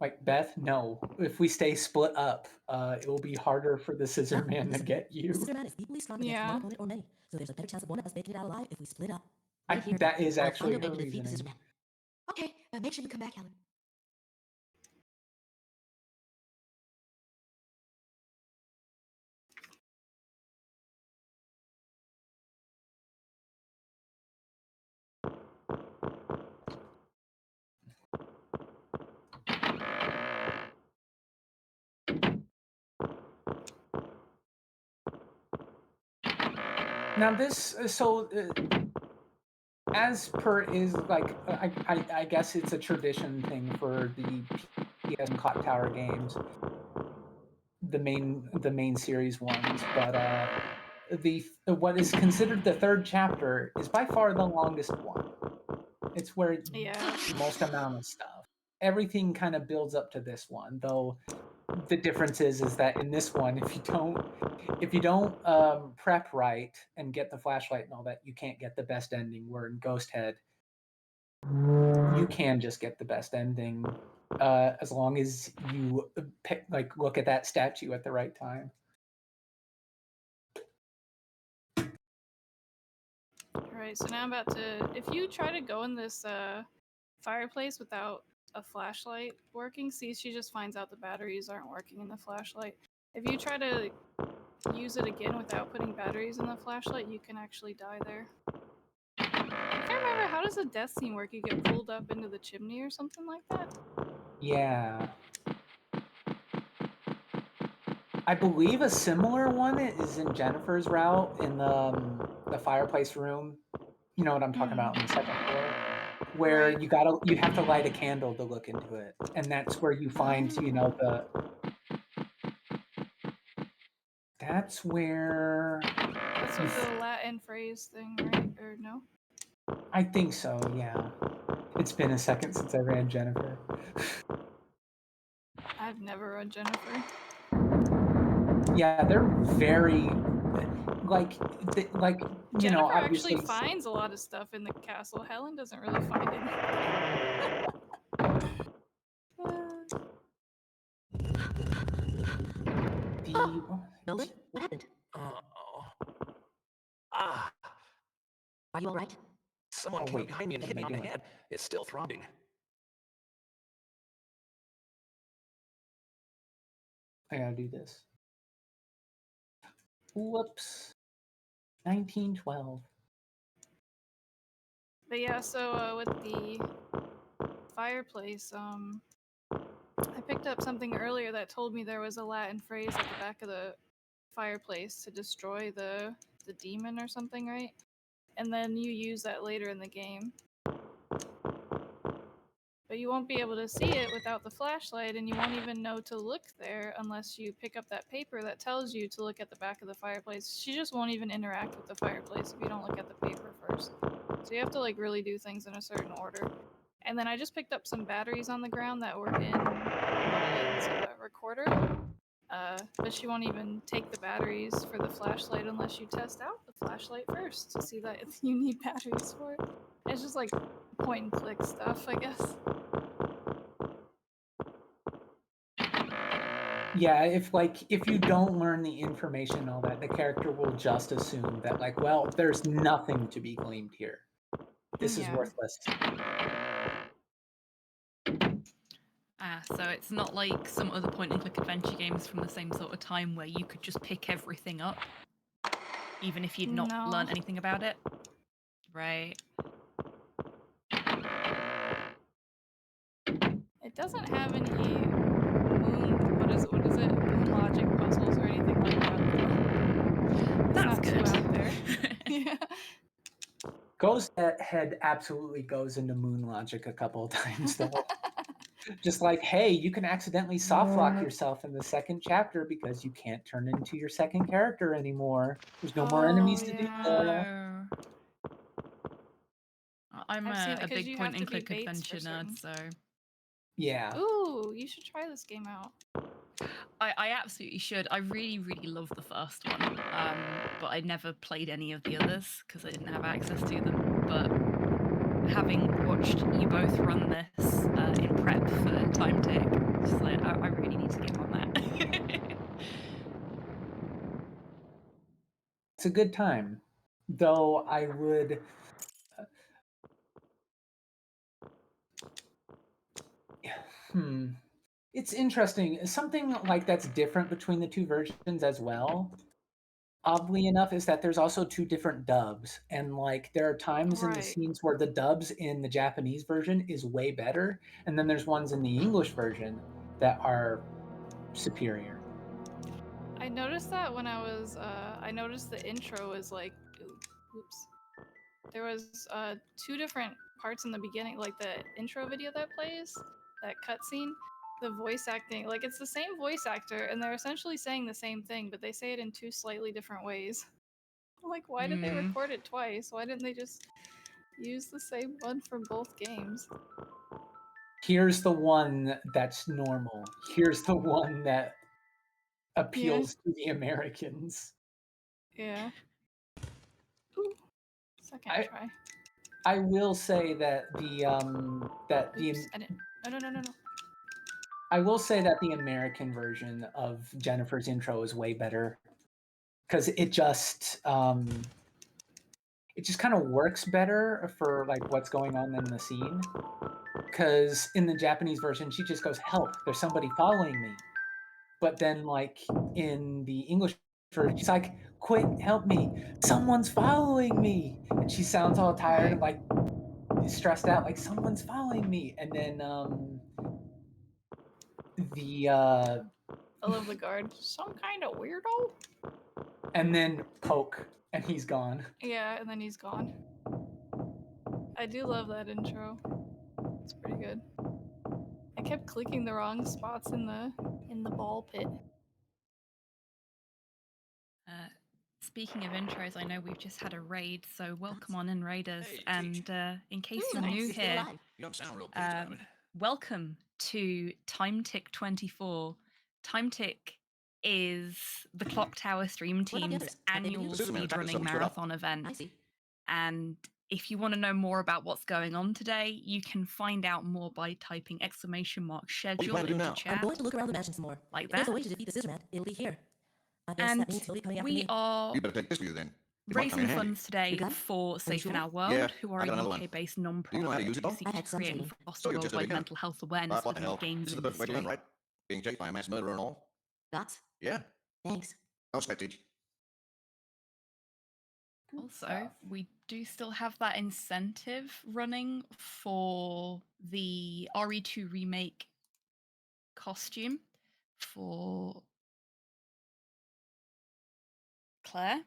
Like Beth, no. If we stay split up, it will be harder for the Scissor Man to get The you. Scissor Man is equally strong against one opponent or many, so there's a better chance of one of us making it out alive if we split up. That is I'll actually find a her way to defeat the Scissor reasoning. Man. Okay, make sure you come back, Helen. Now this, as per is like, I guess it's a tradition thing for the PS and Clock Tower games, the main series ones. But the what is considered the third chapter is by far the longest one. It's where the most amount of stuff. Everything kind of builds up to this one, though. The difference is that in this one, if you don't prep right and get the flashlight and all that, you can't get the best ending. Where in Ghost Head, you can just get the best ending as long as you look at that statue at the right time. Alright, so now I'm about to, if you try to go in this fireplace without a flashlight working. See, she just finds out the batteries aren't working in the flashlight. If you try to use it again without putting batteries in the flashlight, you can actually die there. I can't remember, how does a death scene work? You get pulled up into the chimney or something like that? Yeah. I believe a similar one is in Jennifer's route in the fireplace room. You know what I'm talking about, in the second floor, where Right. you have to light a candle to look into it, and that's where you find that's where That's with the Latin phrase thing, right? Or no? I think so. Yeah, it's been a second since I ran Jennifer. I've never run Jennifer. Yeah, they're very like you know, Jennifer actually obviously finds a lot of stuff in the castle. Helen doesn't really find anything. Nolan, what happened? Uh-oh. Ah, Are you all right? someone came up behind me and hit me on the head. It's still throbbing. I gotta do this. Whoops. 1912. But yeah, so with the fireplace, I picked up something earlier that told me there was a Latin phrase at the back of the fireplace to destroy the demon or something, right? And then you use that later in the game. But you won't be able to see it without the flashlight, and you won't even know to look there unless you pick up that paper that tells you to look at the back of the fireplace. She just won't even interact with the fireplace if you don't look at the paper first. So you have to like really do things in a certain order. And then I just picked up some batteries on the ground that were in Helen's recorder. But she won't even take the batteries for the flashlight unless you test out the flashlight first to see that you need batteries for it. It's just like point and click stuff, I guess. Yeah, if you don't learn the information and all that, the character will just assume that like, well, there's nothing to be gleaned here. This is Yeah. worthless. So it's not like some other point-and-click adventure games from the same sort of time where you could just pick everything up, even if you'd not No. learned anything about it. Right. It doesn't have any what is it? Moon logic puzzles or anything like that. It's That's not good. too out there. Yeah. Ghost Head absolutely goes into moon logic a couple of times though. Just like, hey, you can accidentally soft lock yourself in the second chapter because you can't turn into your second character anymore. There's no more enemies to do that. I'm I've seen it a 'cause big you have to be point-and-click Bates adventure for certain. nerd, so Yeah. Ooh, you should try this game out. I absolutely should. I really, really love the first one, but I never played any of the others because I didn't have access to them. But having watched you both run this in prep for Time Tick, just like I really need to get on that. It's a good time. Though I would It's interesting. Something like that's different between the two versions as well, oddly enough, is that there's also two different dubs. And like there are times in the Right. scenes where the dubs in the Japanese version is way better, and then there's ones in the English version that are superior. I noticed that when I noticed the intro was like, oops. There was two different parts in the beginning, like the intro video that plays, that cutscene. The voice acting, like it's the same voice actor, and they're essentially saying the same thing, but they say it in two slightly different ways. Like, why did they record it twice? Why didn't they just use the same one for both games? Here's the one that's normal. Here's the one that appeals to the Americans. Yeah. Ooh. Second try. I will say that Oops, I didn't. No. I will say that the American version of Jennifer's intro is way better because it just kind of works better for like what's going on in the scene. because in the Japanese version, she just goes, "Help! There's somebody following me." But then, like in the English version, she's like, "Quick, help me! Someone's following me!" And she sounds all tired and like stressed out, like someone's following me. And then I love the guard. Some kind of weirdo. and then poke, and he's gone. Yeah, and then he's gone. I do love that intro. It's pretty good. I kept clicking the wrong spots in the ball pit. Speaking of intros, I know we've just had a raid, so welcome on in, raiders. Hey, and in case you're nice. new You're still here, alive. You don't sound real pleased about it. welcome to Time Tick 24. Time Tick is the Clock Tower Stream What about the Team's others? Have they been annual used? This isn't an attack, it's speedrunning something straight up. marathon event. I see. And if you want to know more about what's going on today, you can find out more by typing What do you !schedule plan to do into now? I'm chat. going to look around the mansion some more. Like If there's a that. way to defeat the scissor man, it'll be here. I guess And that means he'll be coming after we me. are You better take this with you then. It might come raising in handy. funds today You got it? for Safe sure? in Our World, Yeah, who are I a got another one. UK-based Do you know how to non-profit use it who all? seek I've to had some create and training. foster So you're just a worldwide beginner. mental health awareness What the within the hell? games This is the perfect way to industry. learn, right? Being chased by a mass murderer and all. Dots? Yeah. Thanks. No sweat, teach. Also, we do still have that incentive running for the RE2 remake costume for Claire.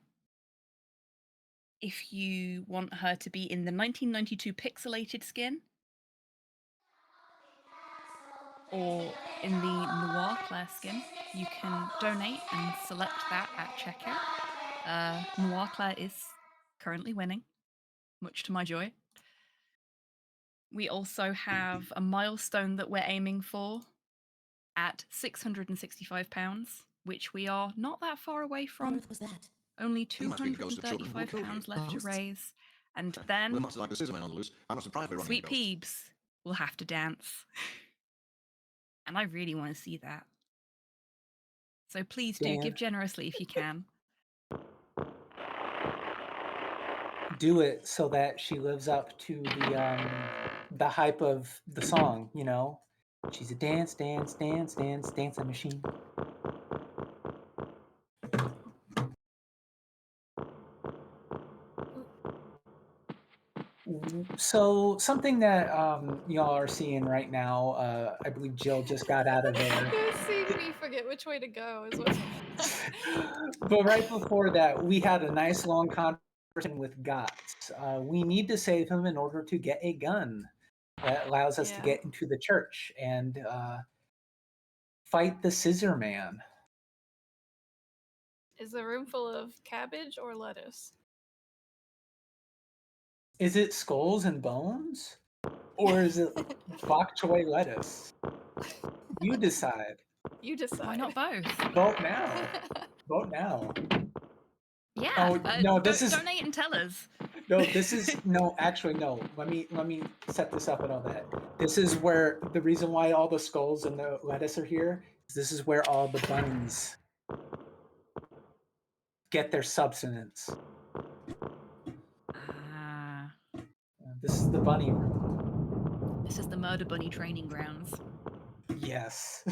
If you want her to be in the 1992 pixelated skin, or in the Noir Claire skin, you can donate and select that at checkout. Noir Claire is currently winning, much to my joy. We also have a milestone that we're aiming for at £665, which we are not that far away What on from. earth was that? Only You must be the ghost of children who were killed £235 here. left to Ghosts? raise. And Well, then much like the scissor man on the loose, I'm not surprised we're running Sweet a ghost. Peebs will have to dance. And I really want to see that. So please do give generously if you can. Do it so that she lives up to the hype of the song, you know. She's a dancing machine. So something that y'all are seeing right now, I believe Jill just got out of there. Seeing me forget which way to go is what. But right before that, we had a nice long conversation with Gots. We need to save him in order to get a gun that allows us to Yeah. get into the church and fight the Scissor Man. Is the room full of cabbage or lettuce? Is it skulls and bones? Or is it bok choy lettuce? You decide. You decide. Why not both? Vote now. Vote now. Yeah. Oh, no, this is donate and tell us. no. This is no. Actually, no. Let me set this up and all that. This is where the reason why all the skulls and the lettuce are here. This is where all the bunnies get their substance. Ah. This is the bunny room. This is the Murder Bunny training grounds. Yes.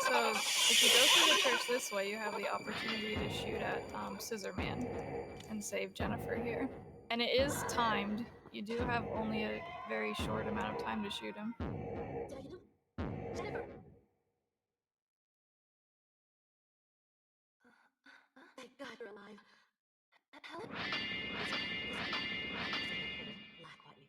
So if you go through the church this way, you have the opportunity to shoot at Scissor Man and save Jennifer here. And it is timed. You do have only a very short amount of time to shoot him. Did I hit him? Jennifer! Thank God you're alive. Helen? It's okay. Lie quietly.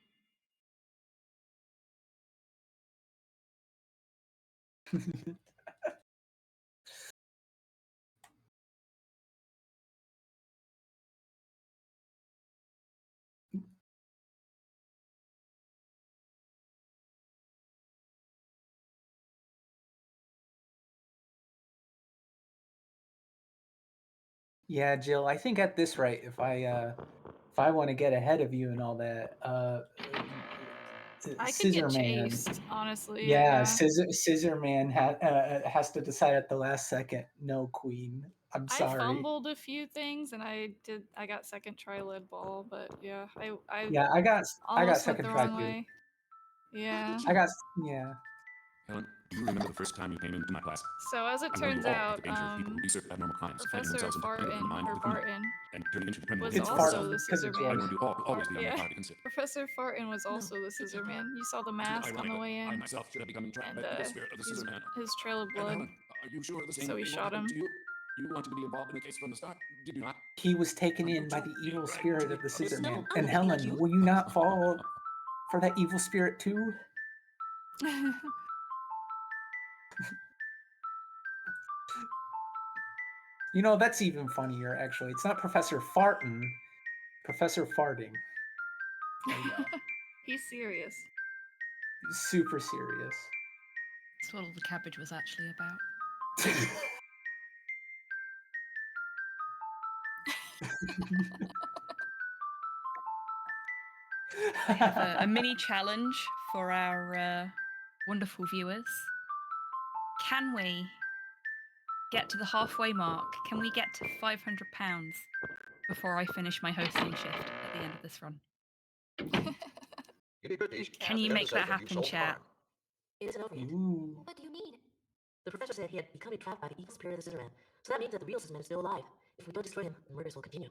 Yeah, Jill. I think at this rate, if I want to get ahead of you and all that, I could Scissor get Man. chased, honestly. Yeah, Scissor Man has to decide at the last second. No, Queen. I'm I sorry. fumbled a few things, and I got second try lead ball, but yeah, I Yeah, I got almost went second the try wrong too. way. Yeah. Yeah. Helen, do you remember the first time you came into my class? So as it I warned turns you all of out, the danger of people who research abnormal crimes, hiding Professor themselves into the mind of the criminal, Barton and turning into the criminal was It's who also Farton, the 'cause scissor it's I man. warned you all to always be on your guard against it. Professor Farton was also the scissor man. You saw the mask on the way I in, myself should have become entrapped and by the spirit of the scissor man. his trail of And blood. Helen, are you sure the same So we thing shot happened him. to you? You wanted to be involved in the case from the start, did you not? He was taken Are you in by too the evil big right spirit to of the the abyss? Scissor No, Man. I'm And not Helen, thinking you. will you not fall for that evil spirit too? You know, that's even funnier, actually. It's not Professor Farton, Professor Farting. There you go. He's serious. Super serious. That's what all the cabbage was actually about. I have a mini challenge for our wonderful viewers. Can we get to the halfway mark? Can we get to £500 before I finish my hosting shift at the end of this run? Can you make that happen, chat? It isn't over yet. Ooh. What do you mean? The professor said he had become entrapped by the evil spirit of the Scissor Man. So that means that the real Scissor Man is still alive. If we don't destroy him, the murders will continue.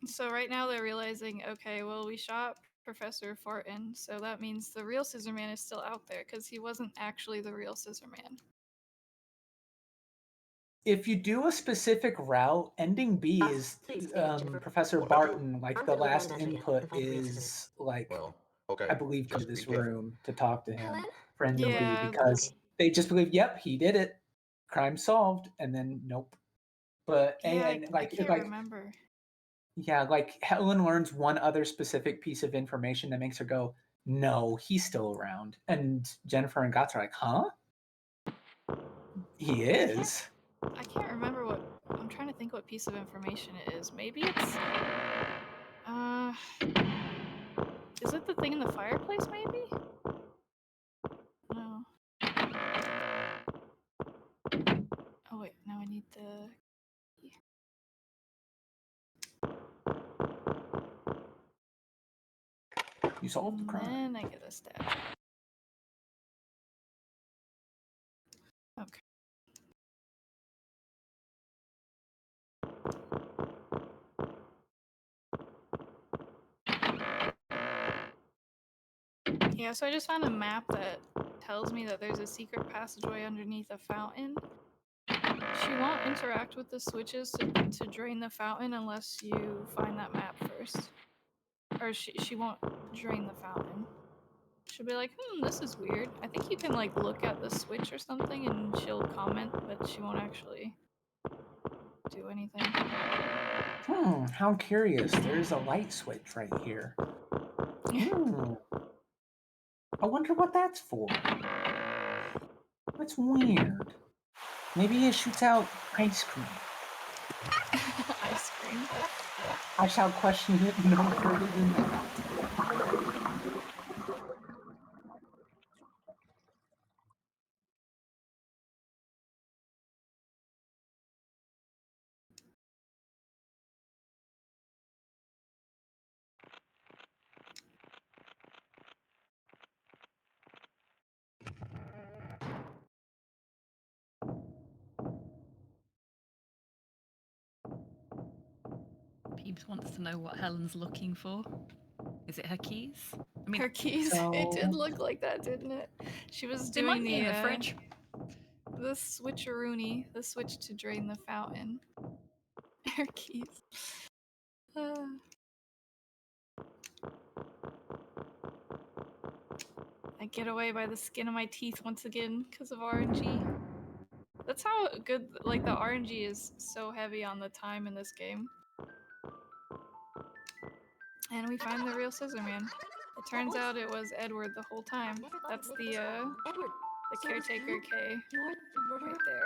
So right now they're realizing, okay, well, we shot Professor Farton, so that means the real Scissor Man is still out there because he wasn't actually the real Scissor Man. If you do a specific route, ending B is Please, Jennifer. Professor Whatever. Barton, like I'm the gonna go down last the master again input and find the real Scissor is like, Well, okay. I believe, to Just this be careful. room to talk to him Helen? for ending Yeah. B, because they just believe, yep, he did it, crime solved, and then nope. But Yeah, and I can't remember. yeah, like Helen learns one other specific piece of information that makes her go, no, he's still around. And Jennifer and Gotts are like, huh? He is. I can't remember what. I'm trying to think what piece of information it is. Maybe it's. Is it the thing in the fireplace? Maybe. No. Oh wait, now I need the. You solved the And crime. then I get a stat. Okay. Yeah, so I just found a map that tells me that there's a secret passageway underneath a fountain. She won't interact with the switches to drain the fountain unless you find that map first. Or she won't drain the fountain. She'll be like, this is weird. I think you can like look at the switch or something and she'll comment, but she won't actually do anything. How curious. There's a light switch right here. I wonder what that's for. That's weird. Maybe it shoots out ice cream. Ice cream. I shall question it no further than that. Peeps wants to know what Helen's looking for. Is it her keys? I mean, Her keys. So- It did look like that, didn't it? She was they doing might be in the fridge. The switcheroony, the switch to drain the fountain. Her keys. I get away by the skin of my teeth once again because of RNG. That's how good, like, the RNG is so heavy on the time in this game. And we find the real Scissor Man. It turns out it was Edward the whole time. That's the Edward. caretaker K You're the murderer. right there.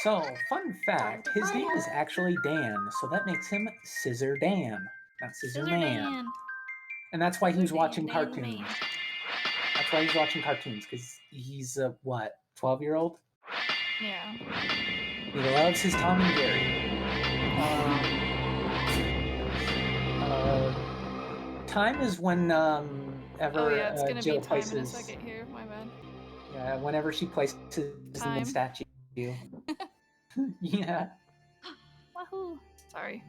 So, fun fact, his name is actually Dan, so that makes him Scissor Dan, not Scissor Man. Dan. And that's why he was Scissor watching Dan, Dan the cartoons. Man. That's That's why he's watching cartoons, because he's a, what, 12-year-old? Yeah. He loves his Tom and Jerry. Time is when Oh yeah, it's gonna be Jill time in a places. second here. My bad. Yeah, whenever she places the Time. wind statue. Yeah. Wahoo! Sorry.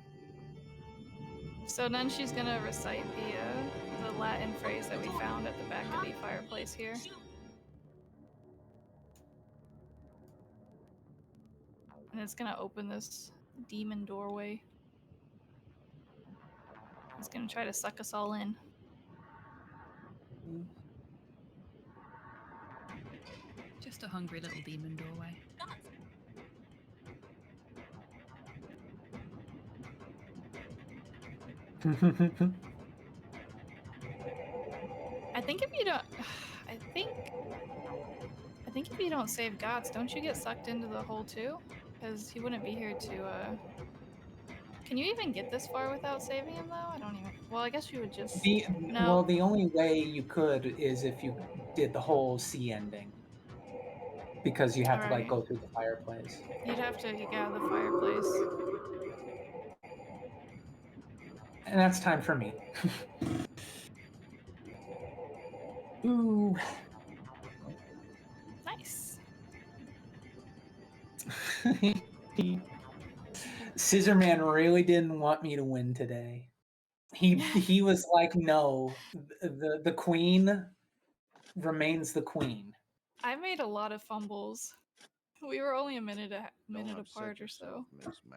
So then she's gonna recite the Latin phrase that we found at the back of the fireplace here. And it's gonna open this demon doorway. It's gonna try to suck us all in. Just a hungry little demon doorway. I think if you don't, I think if you don't save Gots, don't you get sucked into the hole too? Because he wouldn't be here to. Can you even get this far without saving him though? I don't even. Well, I guess you would just. Well, the only way you could is if you did the whole C ending, because you have to like go through the fireplace. You'd have to get out of the fireplace. And that's time for me. Ooh. Nice. Scissorman really didn't want me to win today. He was like, no, the queen remains the queen. I made a lot of fumbles. We were only a minute apart or so.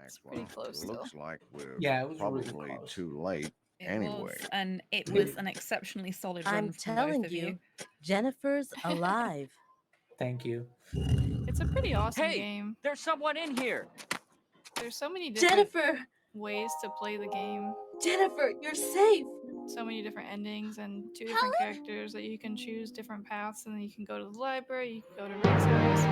It's pretty close still. Looks like we're Yeah, it was probably really close. too late. It Anyway. was, and it was an exceptionally solid run I'm from telling both of you. Jennifer's alive. Thank you. It's a pretty awesome game. There's someone in here. There's so many different Jennifer! ways to play the game. Jennifer, you're safe! So many different endings and 2 different characters that you can choose different paths, and then you can go to the library, you can go to Rick's house.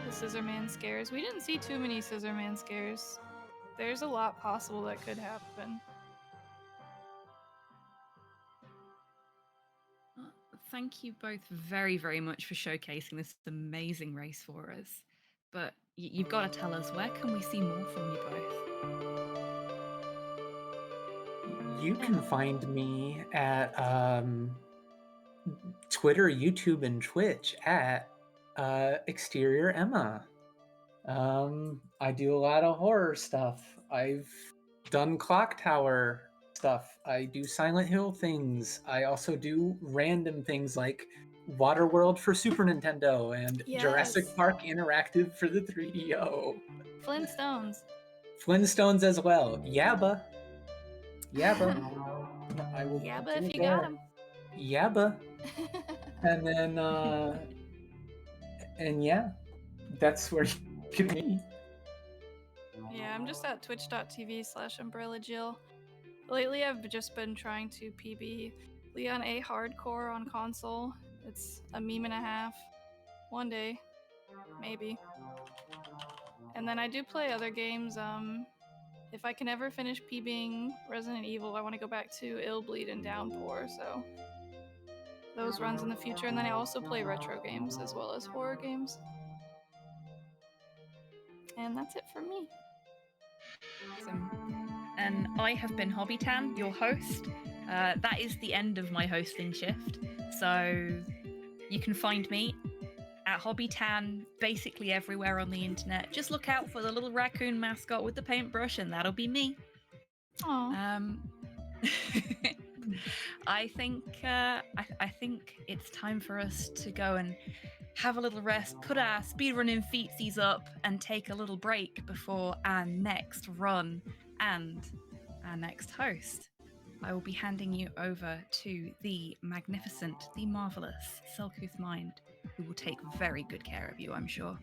The Scissorman scares. We didn't see too many Scissorman scares. There's a lot possible that could happen. Thank you both very, very much for showcasing this amazing race for us. But you've got to tell us, where can we see more from you both? You can find me at Twitter, YouTube, and Twitch at exterioremma. I do a lot of horror stuff. I've done Clock Tower stuff. I do Silent Hill things. I also do random things like Waterworld for Super Nintendo and Jurassic Park Interactive for the 3DO. Flintstones. Flintstones as well. Yabba. Yabba. I will Yabba if you got him. Yabba. And then, and yeah, that's where you can be. Yeah, I'm just at twitch.tv/umbrellajill. Lately, I've just been trying to PB Leon A hardcore on console. It's a meme and a half. One day, maybe. And then I do play other games. If I can ever finish PBing Resident Evil, I want to go back to Illbleed and Downpour, so those runs in the future. And then I also play retro games as well as horror games. And that's it for me. Awesome. And I have been Hobbytan, your host. That is the end of my hosting shift. So you can find me at Hobbytan basically everywhere on the internet. Just look out for the little raccoon mascot with the paintbrush, and that'll be me. Aww. I think it's time for us to go and have a little rest, put our speedrunning feetsies up, and take a little break before our next run and our next host. I will be handing you over to the magnificent, the marvelous Selkuth Mind, who will take very good care of you, I'm sure.